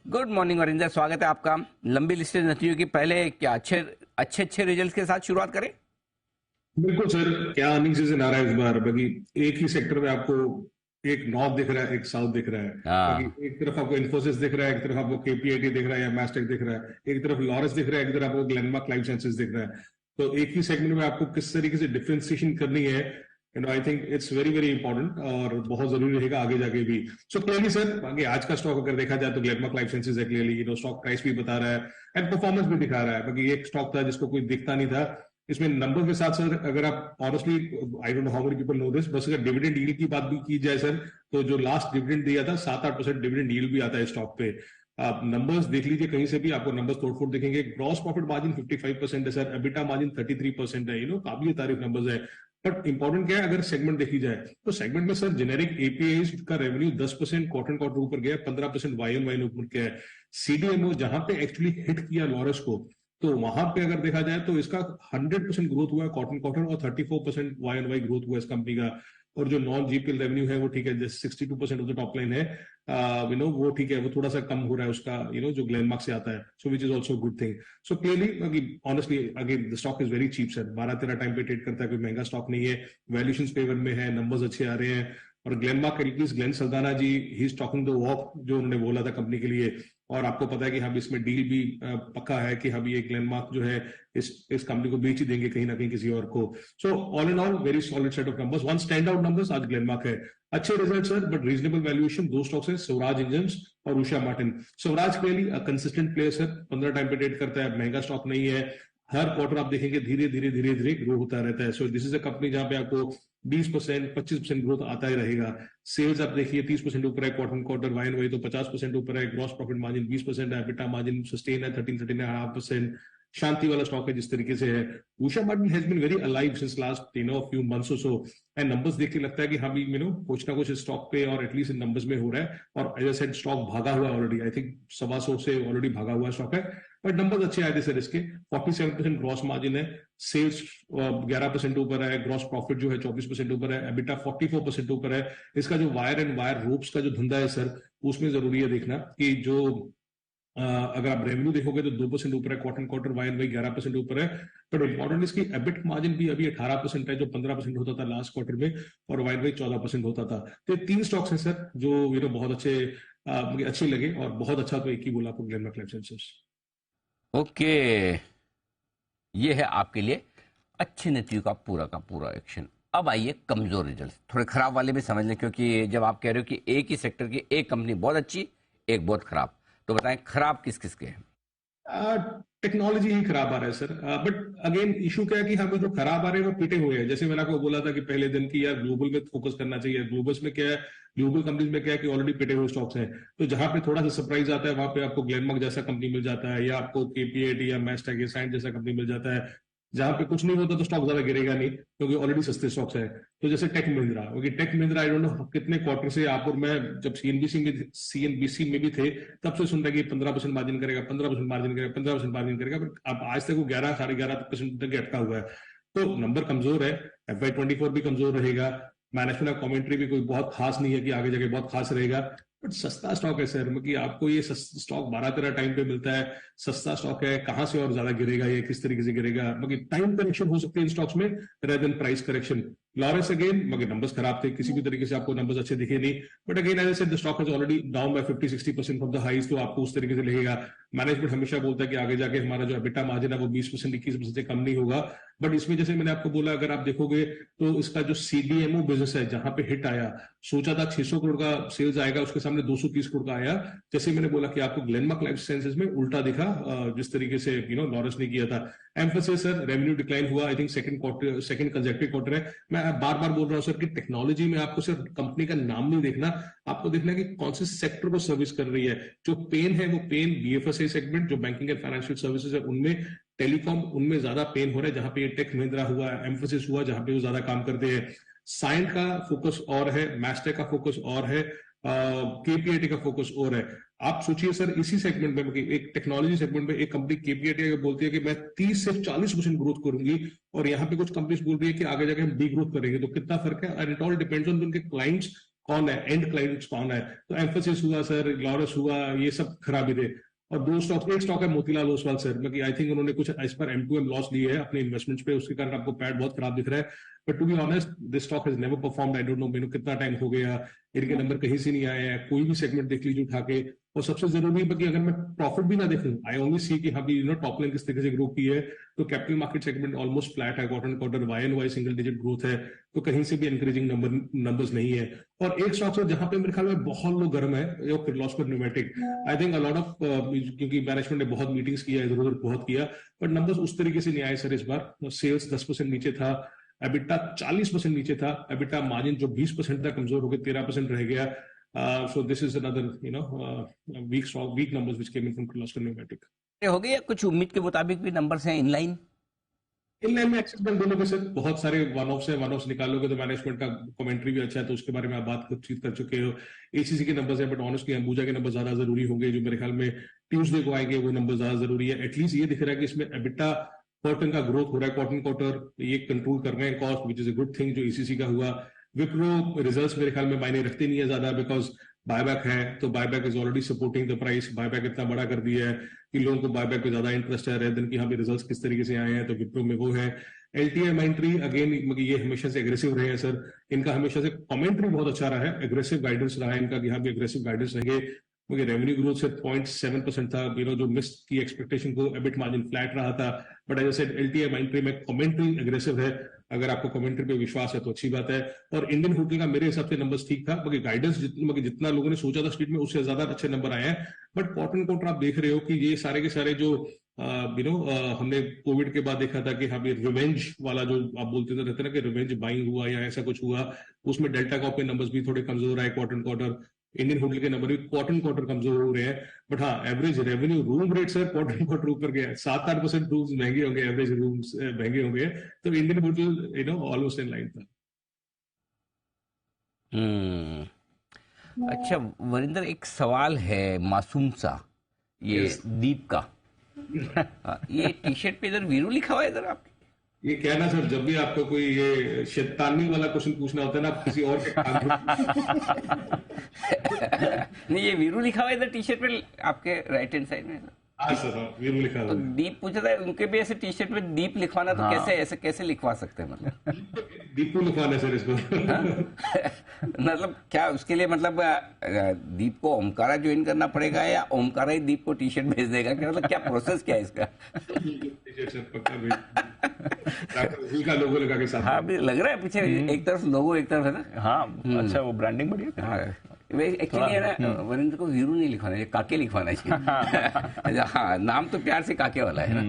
Good morning Varinder, स्वागत है आपका। लंबी लिस्टेड नतीजों की पहले क्या अच्छे अच्छे अच्छे रिजल्ट के साथ शुरुआत करें। बिल्कुल सर। क्या अर्निंग सीजन आ रहा है इस बार? बाकी एक ही सेक्टर में आपको एक नॉर्थ दिख रहा है, एक साउथ दिख रहा है। बाकी हाँ। एक तरफ आपको इन्फोसिस दिख रहा है, एक तरफ आपको केपीआईटी दिख रहा है या मैस्टेक दिख रहा है, एक तरफ लॉरस दिख रहा है, एक तरफ आपको ग्लेनमार्क लाइफ साइंसेज दिख रहा है। तो एक ही सेगमेंट में आपको किस तरीके से डिफ्रेंसिएशन करनी है, I think it's very very important और बहुत जरूरी रहेगा आगे जाके भी। सो क्लियरली सर, आगे आज का स्टॉक अगर देखा जाए तो ग्लेनमार्क लाइफ साइंसेज है, क्लियरली स्टॉक प्राइस भी बता रहा है एंड परफॉर्मेंस भी दिखा रहा है। बाकी एक स्टॉक था जिसको कोई दिखता नहीं था। इसमें नंबर के साथ सर, अगर आप honestly, I don't know how many people know this, बस अगर डिविडेंड यील्ड की बात भी की जाए सर, तो जो लास्ट डिविडेंड दिया था 7-8% डिविडेंड यील्ड भी आता है स्टॉक पे। आप नंबर्स देख लीजिए, कहीं से भी आपको नंबर्स तोड़फोड़ दिखेंगे। ग्रॉस प्रॉफिट मार्जिन 55% है सर, एबिटा मार्जिन 33% है। काफी तारीफ नंबर्स है। बट इंपॉर्टेंट क्या है, अगर सेगमेंट देखी जाए तो सेगमेंट में सर जेनेरिक एपीआई का रेवेन्यू 10% क्वार्टर क्वार्टर ऊपर गया, 15% वाई ऑन वाई ऊपर गया है। सीडीएमओ जहां पे एक्चुअली हिट किया लॉरस को, तो वहां पे अगर देखा जाए तो इसका 100% ग्रोथ हुआ है क्वार्टर क्वार्टर, और 34% वाई एन वाई ग्रोथ हुआ है इस कंपनी का। और जो नॉन जीपीएल रेवेन्यू है वो ठीक है, जैसे 62% ऑफ द टॉप लाइन है, वो ठीक है, वो थोड़ा सा कम हो रहा है उसका, जो ग्लेनमार्क से आता है, so which is also good thing. So clearly honestly again the stock is very cheap sir, 12-13 time पे ट्रेड करता है, कोई महंगा स्टॉक नहीं है। वैल्यूएशन फेवर में है, नंबर्स अच्छे आ रहे हैं। और Glenmark at least Glenn Saldanha ji, he is talking the walk जो उन्होंने बोला था कंपनी के लिए। और आपको पता है कि हम इसमें डील भी पक्का है कि हम ये ग्लेनमार्क जो है इस कंपनी को बेच ही देंगे कहीं ना कहीं किसी और को। So all in all very solid set of numbers, one stand out numbers आज ग्लेनमार्क है। अच्छे result sir, but reasonable valuation. दो स्टॉक्स है, स्वराज इंजन्स और Usha Martin. Swaraj clearly consistent player sir, 15 time पे ट्रेड करता है, महंगा स्टॉक नहीं है। हर क्वार्टर आप देखेंगे धीरे धीरे धीरे धीरे ग्रो होता रहता है। सो दिस इज अ कंपनी जहां पे आपको 20% 25% ग्रोथ आता ही रहेगा। सेल्स आप देखिए 30% ऊपर है क्वार्टर क्वार्टर, वाइन वही तो 50% ऊपर है। ग्रॉस प्रॉफिट मार्जिन 20% है, एबिटा मार्जिन सस्टेन है 13-13.5%। शांति वाला स्टॉक है जिस तरीके से है। Usha Martin has been very alive since last few months और सो, एंड नंबर्स देख के लगता है कि हाँ भी कुछ ना कुछ स्टॉक पे और एटलीस्ट इन नंबर्स में हो रहा है। और एज आई सेड, स्टॉक भागा हुआ है ऑलरेडी, आई थिंक 125 से ऑलरेडी भागा हुआ स्टॉक है। बट नंबर्स अच्छे आए थे सर इसके। 47% ग्रॉस मार्जिन है, सेल्स 11% ऊपर है, ग्रॉस प्रॉफिट जो है 24% ऊपर है, एबिटा 44% ऊपर है। इसका जो वायर एंड वायर रोप्स का जो धंधा है सर, उसमें जरूरी है देखना कि जो अगर आप रेवेन्यू देखोगे तो 2% ऊपर है quarter quarter, Y and Y 11% ऊपर है। बट इंपॉर्टेंट इसकी एबिट मार्जिन भी अभी 18% है, जो 15% होता था लास्ट क्वार्टर में, और वाई एंड वाई 14% होता था। तो ये तीन स्टॉक्स हैं सर जो बहुत अच्छे, मुझे अच्छे लगे। और बहुत अच्छा तो एक ही बोला आपको, ग्लेनमार्क लाइफ साइंसेज। ओके, ये है आपके लिए अच्छे नतीजों का पूरा एक्शन। अब आइए कमजोर रिजल्ट, थोड़े खराब वाले भी समझ लें, क्योंकि जब आप कह रहे हो कि एक ही सेक्टर की एक कंपनी बहुत अच्छी, एक बहुत खराब, तो बताएं खराब किस किस के हैं। टेक्नोलॉजी ही खराब आ रहा है सर। बट अगेन इशू क्या है कि हमें जो खराब आ रहे हैं वो पिटे हुए हैं। जैसे मैंने आपको बोला था कि पहले दिन की यार ग्लोबल में फोकस करना चाहिए। ग्लोबल्स में क्या है, ग्लोबल कंपनीज में क्या है कि ऑलरेडी पिटे हुए स्टॉक्स हैं। तो जहां पे थोड़ा सा सरप्राइज आता है वहां पे आपको ग्लेनमार्क जैसा कंपनी मिल जाता है, या आपको केपीआईटी या मैस्टेक या साइंट जैसा कंपनी मिल जाता है। जहां पे कुछ नहीं होता तो स्टॉक ज्यादा गिरेगा नहीं, क्योंकि ऑलरेडी सस्ते स्टॉक्स है। तो जैसे टेक महिंद्रा, क्योंकि tech Mahindra I don't know कितने क्वार्टर से आप और मैं जब सीएनबीसी में भी थे तब से सुन रहे कि 15% मार्जिन करेगा, 15% मार्जिन करेगा, 15% मार्जिन करेगा। बट अब आज तक वो 11-11.5% तक अटका हुआ है। तो नंबर कमजोर है। FY24 भी कमजोर रहेगा। मैनेजमेंट का कमेंट्री भी कोई बहुत खास नहीं है कि आगे जाके बहुत खास रहेगा। बट सस्ता स्टॉक है सर, मतलब आपको ये स्टॉक 12-13 टाइम पे मिलता है, सस्ता स्टॉक है, कहां से और ज्यादा गिरेगा, ये किस तरीके से गिरेगा। मतलब टाइम करेक्शन हो सकती है इन स्टॉक्स में rather than price correction. Lawrence again, मगर नंबर्स खराब थे, किसी भी तरीके से आपको नंबर्स अच्छे दिखे नहीं। But again as I said, the stock is already down by 50-60% from the highs, तो आपको उस तरीके से लगेगा। मैनेजमेंट हमेशा बोलता है कि आगे जाके हमारा जो एबिटा मार्जिन है वो 20% 21% से कम नहीं होगा। बट इसमें जैसे मैंने आपको बोला, अगर आप देखोगे तो इसका जो सीडीएमओ बिजनेस है जहां पे हिट आया, सोचा था 600 करोड़ का सेल्स आएगा, उसके सामने 230 करोड़ का आया। जैसे मैंने बोला कि आपको ग्लेनमार्क लाइफ साइंसेज में उल्टा दिखा, जिस तरीके से लॉरेंस ने किया था। एम्फोसिस सर, रेवेन्यू डिक्लाइन हुआ, I think second consecutive quarter है। मैं बार बार बोल रहा हूं सर कि टेक्नोलॉजी में आपको सिर्फ कंपनी का नाम नहीं देखना, आपको देखना है कि कौन से सेक्टर को सर्विस कर रही है। जो पेन है वो पेन बीएफएसआई सेगमेंट, जो बैंकिंग एंड फाइनेंशियल सर्विसेज है उनमें, टेलीकॉम उनमें ज्यादा पेन हो रहा है, जहां पे ये टेक महिंद्रा हुआ, एम्फोसिस हुआ, जहां पे वो ज्यादा काम करते हैं। साइंट का फोकस और है, मैस्टेक का फोकस और है, केपीआईटी का फोकस और है। आप सोचिए सर, इसी सेगमेंट में, एक टेक्नोलॉजी सेगमेंट में एक कंपनी केपीआईटी बोलती है कि मैं 30 से 40% ग्रोथ करूंगी, और यहाँ पे कुछ कंपनीज बोल रही है कि आगे जाके हम डी ग्रोथ करेंगे। तो कितना फर्क है, and it all depends on उनके क्लाइंट्स कौन है, एंड क्लाइंट्स कौन है। तो एम्फोसिस हुआ सर, लॉरस हुआ, ये सब खराबी थे। और दो स्टॉक, एक स्टॉक है मोतीलाल ओसवाल सर, मतलब आई थिंक उन्होंने कुछ इस पर M2M लॉस लिए है अपने इन्वेस्टमेंट्स पे, उसके कारण आपको पैड बहुत खराब दिख रहा है। But to be honest this stock has never performed, I don't know मेनू कितना टाइम हो गया, इनके नंबर कहीं से नहीं आए हैं, कोई भी सेगमेंट देख लीजिए उठा के। और सबसे जरूरी है कि अगर मैं प्रॉफिट भी ना देखूं, आई ओनली सी कि हाँ भी टॉप लाइन किस तरीके से ग्रो की है, तो capital market segment almost flat है, quarter quarter Y single digit growth है, तो कहीं से भी एनकरेजिंग नंबर्स नहीं है। और एक स्टॉक से जहां पे मेरे ख्याल में बहुत लोग गर्म है, वो Kirloskar pneumatic. I think a lot of, क्योंकि मैनेजमेंट ने बहुत मीटिंग्स किया, इधर उधर बहुत किया, बट नंबर्स उस तरीके से नहीं आए सर इस बार। सेल्स 10% नीचे था, एबिटा 40% नीचे था, एबिटा मार्जिन जो 20% था कमजोर होकर 13% रह गया। So this is another weak numbers which came in from Kirloskar pneumatic. हो गई या कुछ उम्मीद के मुताबिक भी नंबर्स हैं इनलाइन? इन लाइन में एक्सिस बैंक दोनों के साथ बहुत सारे वन ऑफ्स है, वन ऑफ्स निकालोगे तो मैनेजमेंट का कमेंट्री भी अच्छा है, तो उसके बारे में आप बातचीत कर चुके हो। एसीसी के नंबर्स है, बट ऑनेस्टली अंबुजा के नंबर ज्यादा जरूरी होंगे, जो मेरे ख्याल में ट्यूसडे को आएंगे, वो नंबर ज्यादा जरूरी है। एटलीस्ट ये दिख रहा है कि इसमें एबिटा पर टन का ग्रोथ हो रहा है, क्वार्टर क्वार्टर ये कंट्रोल कर रहे हैं cost, which is a good thing जो एसीसी का हुआ। विप्रो रिजल्ट्स मेरे ख्याल में मायने रखते नहीं है ज्यादा, बिकॉज बायबैक है, तो buyback is already supporting the price. Buyback इतना बड़ा कर दिया है कि लोगों को बायबैक पे ज्यादा इंटरेस्ट है, रेदर देन कि हाँ भी रिजल्ट्स किस तरीके से आए हैं, तो विप्रो में वो है। एलटीआई माइंट्री अगेन, ये हमेशा से एग्रेसिव रहे हैं सर, इनका हमेशा से कमेंट्री बहुत अच्छा रहा है, एग्रेसिव गाइडेंस रहा है इनका कि हाँ भी एग्रेसिव गाइडेंस रहेंगे। क्योंकि रेवेन्यू ग्रोथ से 0.7% था, जो मिस की एक्सपेक्टेशन को, एबिट मार्जिन फ्लैट रहा था। But as I said LTI Mindtree में कमेंट्री एग्रेसिव है, अगर आपको कमेंट्री पे विश्वास है तो अच्छी बात है। और इंडियन होटल का मेरे हिसाब से नंबर्स ठीक था, बाकी गाइडेंस जितना लोगों ने सोचा था स्ट्रीट में, उससे ज्यादा अच्छे नंबर आए हैं। बट क्वार्टर क्वार्टर आप देख रहे हो कि ये सारे के सारे जो हमने कोविड के बाद देखा था कि हाँ रिवेंज वाला जो आप बोलते थे रहते ना कि रिवेंज बाइंग हुआ या ऐसा कुछ हुआ, उसमें डेल्टा कॉप के नंबर्स भी थोड़े कमजोर आए क्वार्टर क्वार्टर। इंडियन होटल के नंबर भी क्वार्टर क्वार्टर कमजोर हो रहे हैं। बट हाँ, average revenue room rate sir quarter quarter ऊपर गया, 7-8% रूम्स महंगे होंगे, एवरेज रूम्स महंगे होंगे, तो Indian hotel almost in line था। अच्छा वरिंदर, एक सवाल है मासूम सा, ये दीप का। ये टी शर्ट पे इधर वीरू लिखा हुआ है इधर आप? ये कहना सर, जब भी आपको कोई ये शैतानी वाला क्वेश्चन पूछना होता है ना, आप किसी और के नहीं, ये वीरू लिखा हुआ है इधर टी शर्ट पे आपके राइट हैंड साइड में। हाँ सर, वीरू लिखा हुआ तो है। दीप पूछ रहा है, उनके भी ऐसे टी शर्ट पे दीप लिखवाना, तो कैसे ऐसे कैसे लिखवा सकते हैं मतलब? दीपू लिखवाना है सर इसको। मतलब क्या उसके लिए, मतलब दीप को ओमकारा ज्वाइन करना पड़ेगा या ओमकारा ही दीप को टी शर्ट भेज देगा, क्या मतलब क्या प्रोसेस क्या है इसका? का लोगो लगा के साथ। हाँ, अभी लग रहा है पीछे एक तरफ लोगो एक तरफ है ना। हाँ अच्छा, वो ब्रांडिंग बढ़िया। हाँ, एक्चुअली है ना, वरिंदर को वीरू नहीं लिखवाना चाहिए, काके लिखवाना चाहिए। हाँ, नाम तो प्यार से काके वाला है ना।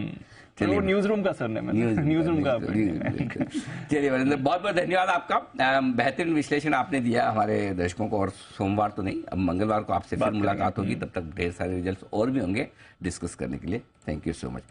चलिए, वो न्यूज रूम का सरनेम है, न्यूज रूम का। चलिए वरिंदर, बहुत बहुत धन्यवाद आपका, बेहतरीन विश्लेषण आपने दिया हमारे दर्शकों को। और सोमवार तो नहीं, अब मंगलवार को आपसे फिर मुलाकात होगी, तब तक ढेर सारे रिजल्ट्स और भी होंगे डिस्कस करने के लिए। Thank you so much.